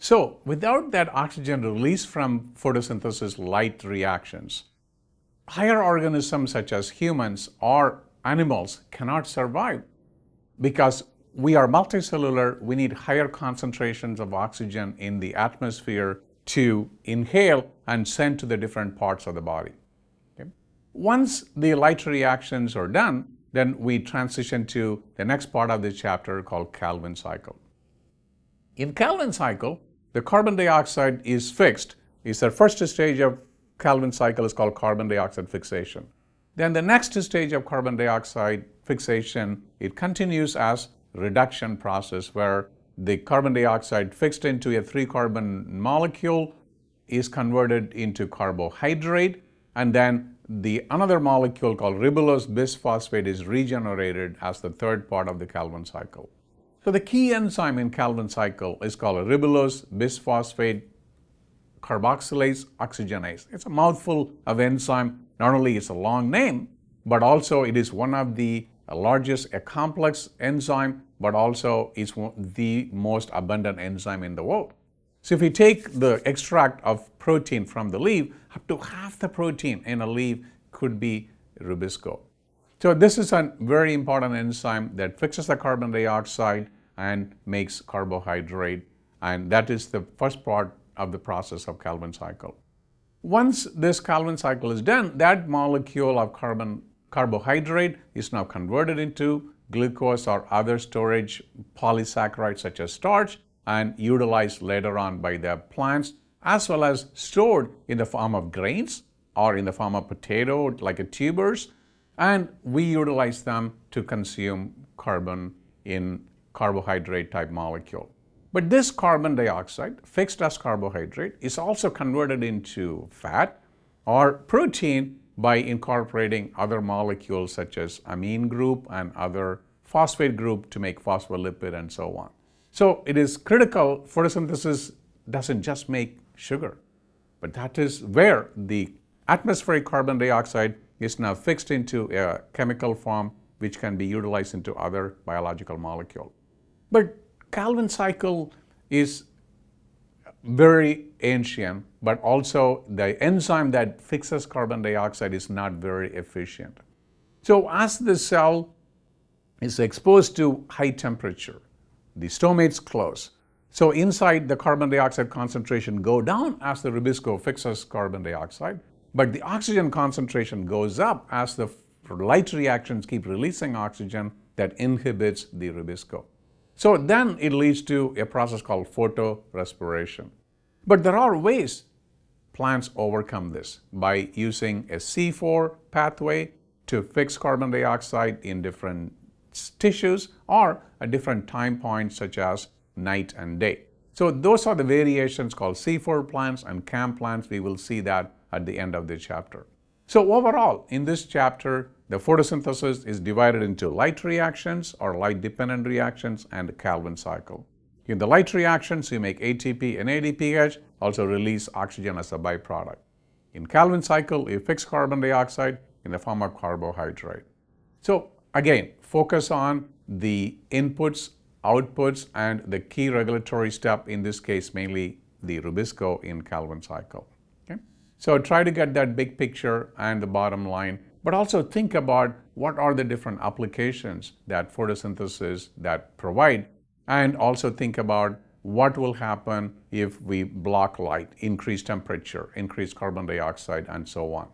So without that oxygen released from photosynthesis light reactions, higher organisms such as humans or animals cannot survive because we are multicellular. We need higher concentrations of oxygen in the atmosphere to inhale and send to the different parts of the body. Okay? Once the light reactions are done, then we transition to the next part of the chapter called Calvin cycle. In Calvin cycle, the carbon dioxide is fixed. It's the first stage of Calvin cycle is called carbon dioxide fixation. Then the next stage of carbon dioxide fixation, it continues as reduction process where the carbon dioxide fixed into a 3-carbon molecule is converted into carbohydrate, and then another molecule called ribulose bisphosphate is regenerated as the third part of the Calvin cycle. So the key enzyme in Calvin cycle is called a ribulose bisphosphate carboxylase oxygenase. It's a mouthful of enzyme. Not only is a long name, but also it is one of the largest, a complex enzyme, but also it's the most abundant enzyme in the world. So if we take the extract of protein from the leaf, up to half the protein in a leaf could be rubisco. So this is a very important enzyme that fixes the carbon dioxide and makes carbohydrate, and that is the first part of the process of Calvin cycle. Once this Calvin cycle is done, that molecule of carbohydrate is now converted into glucose or other storage polysaccharides such as starch and utilized later on by the plants, as well as stored in the form of grains or in the form of potato like a tubers, and we utilize them to consume carbon in carbohydrate type molecule. But this carbon dioxide, fixed as carbohydrate, is also converted into fat or protein by incorporating other molecules such as amine group and other phosphate group to make phospholipid and so on. So it is critical. Photosynthesis doesn't just make sugar, but that is where the atmospheric carbon dioxide is now fixed into a chemical form which can be utilized into other biological molecule. But Calvin cycle is very ancient, but also the enzyme that fixes carbon dioxide is not very efficient. So as the cell is exposed to high temperature, the stomates close. So inside the carbon dioxide concentration go down as the rubisco fixes carbon dioxide, but the oxygen concentration goes up as the light reactions keep releasing oxygen that inhibits the rubisco. So then it leads to a process called photorespiration. But there are ways plants overcome this by using a C4 pathway to fix carbon dioxide in different tissues or at different time points such as night and day. So those are the variations called C4 plants and CAM plants. We will see that at the end of the chapter. So overall, in this chapter, the photosynthesis is divided into light reactions or light-dependent reactions and Calvin cycle. In the light reactions, you make ATP and ADPH, also release oxygen as a byproduct. In Calvin cycle, you fix carbon dioxide in the form of carbohydrate. So again, focus on the inputs, outputs, and the key regulatory step, in this case, mainly the rubisco in Calvin cycle. Okay? So try to get that big picture and the bottom line, but also think about what are the different applications that photosynthesis that provide, and also think about what will happen if we block light, increase temperature, increase carbon dioxide, and so on.